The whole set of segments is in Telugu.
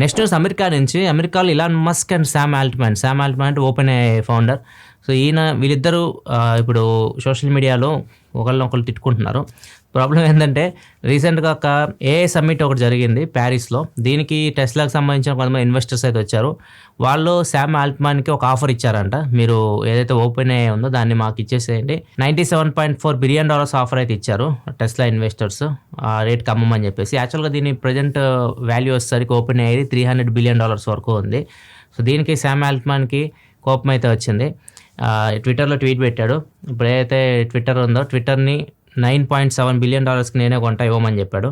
నెక్స్ట్ న్యూస్ అమెరికా నుంచి. అమెరికాలో ఇలాన్ మస్క్ అండ్ శామ్ ఆల్ట్మాన్ అంటే ఓపెన్ ఏఐ ఫౌండర్. సో వీళ్ళిద్దరూ ఇప్పుడు సోషల్ మీడియాలో ఒకళ్ళు తిట్టుకుంటున్నారు. ప్రాబ్లం ఏంటంటే రీసెంట్గా ఒక ఏఐ సమ్మిట్ ఒకటి జరిగింది ప్యారిస్లో. దీనికి టెస్లాకి సంబంధించిన కొంతమంది ఇన్వెస్టర్స్ అయితే వచ్చారు. వాళ్ళు శామ్ ఆల్ట్మాన్కి ఒక ఆఫర్ ఇచ్చారంట, మీరు ఏదైతే ఓపెన్ ఏఐ ఉందో దాన్ని మాకు ఇచ్చేసేయండి. $97.4 బిలియన్ ఆఫర్ అయితే ఇచ్చారు టెస్లా ఇన్వెస్టర్స్, ఆ రేట్కి అమ్మమని చెప్పేసి. యాక్చువల్గా దీని ప్రజెంట్ వాల్యూ వచ్చేసరికి ఓపెన్ ఏఐ $300 బిలియన్ వరకు ఉంది. సో దీనికి శామ్ ఆల్ట్మాన్కి కోపం అయితే వచ్చింది. ట్విట్టర్లో ట్వీట్ పెట్టాడు. ఇప్పుడు ఏదైతే ట్విట్టర్ ఉందో ట్విట్టర్ని $9.7 బిలియన్ నేనే కొంటా ఇవ్వమని చెప్పాడు.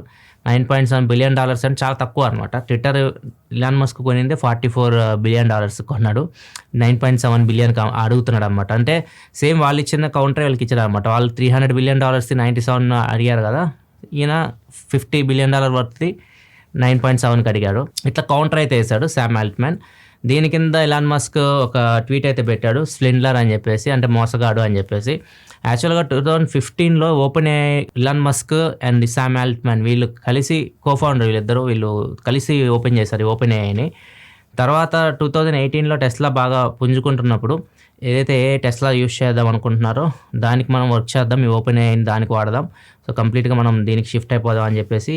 $9.7 బిలియన్ అంటే చాలా తక్కువ అనమాట. ట్విట్టర్ ఇలాన్ మస్క్ కొనింది $44 బిలియన్ కొన్నాడు, 9.7 బిలియన్ అడుగుతున్నాడు అనమాట. అంటే సేమ్ వాళ్ళు ఇచ్చిన కౌంటర్ వీళ్ళకి ఇచ్చారు అనమాట. వాళ్ళు $300 బిలియన్ 97 అడిగారు కదా, ఈయన $50 బిలియన్ వర్త్ది 9.7కి అడిగాడు. ఇట్లా కౌంటర్ అయితే వేశాడు శామ్ ఆల్ట్మాన్. దీని కింద ఇలాన్ మస్క్ ఒక ట్వీట్ అయితే పెట్టాడు, స్ప్లిండ్లర్ అని చెప్పేసి, అంటే మోసగాడు అని చెప్పేసి. యాక్చువల్గా 2015లో open AI Elon Musk and Sam Altman వీళ్ళు కలిసి వీళ్ళు కలిసి ఓపెన్ చేశారు ఓపెన్ ఏఐని. తర్వాత 2018లో టెస్లా బాగా పుంజుకుంటున్నప్పుడు ఏదైతే టెస్లా యూస్ చేద్దాం అనుకుంటున్నారో దానికి మనం వర్క్ చేద్దాం, ఈ ఓపెన్ ఏఐని దానికి వాడదాం, సో కంప్లీట్గా మనం దీనికి షిఫ్ట్ అయిపోదాం అని చెప్పేసి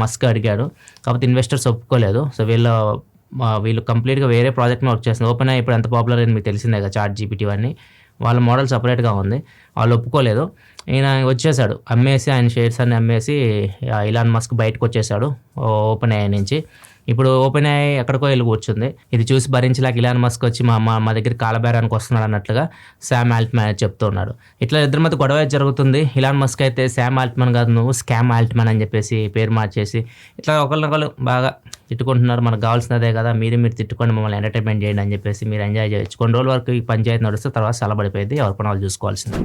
మస్క్ అడిగాడు. కాకపోతే ఇన్వెస్టర్స్ ఒప్పుకోలేదు. సో వీళ్ళు కంప్లీట్గా వేరే ప్రాజెక్ట్ వర్క్ చేస్తున్నారు. ఓపెన్ ఏఐ ఇప్పుడు ఎంత పాపులర్ అయింది మీకు తెలిసిందే కదా, చాట్ జీపీటీ అన్నీ. వాళ్ళ మోడల్ సపరేట్గా ఉంది, వాళ్ళు ఒప్పుకోలేదు. ఈయన వచ్చేసాడు, అమ్మేసి ఆయన షేర్స్ అన్ని అమ్మేసి ఇలాన్ మస్క్ బయటకు వచ్చేసాడు ఓపెన్ ఏఐ నుంచి. ఇప్పుడు ఓపెన్ ఏఐ ఎక్కడికో వెళ్ళి కూర్చుంది. ఇది చూసి భరించలేక ఇలాన్ మస్క్ వచ్చి మా దగ్గర కాలబేరానికి వస్తున్నాడు అన్నట్లుగా శామ్ ఆల్ట్మాన్ చెప్తూ ఉన్నాడు. ఇట్లా ఇద్దరి మధ్య గొడవ జరుగుతుంది. ఇలాన్ మస్క్ అయితే శామ్ ఆల్ట్మాన్ కాదు, నువ్వు స్కామ్ ఆల్ట్మాన్ అని చెప్పేసి పేరు మార్చేసి ఇట్లా ఒకళ్ళనొకళ్ళు బాగా తిట్టుకుంటున్నారు. మనకు కావాల్సినదే కదా, మీరు తిట్టుకొని మమ్మల్ని ఎంటర్టైన్మెంట్ చేయండి అని చెప్పేసి మీరు ఎంజాయ్ చేయొచ్చు. కొన్ని రోజుల వరకు ఈ పంచాయతీ నడుస్తే తర్వాత చల్లబడిపోయింది, ఎవరి పని వాళ్ళు చూసుకోవాల్సింది.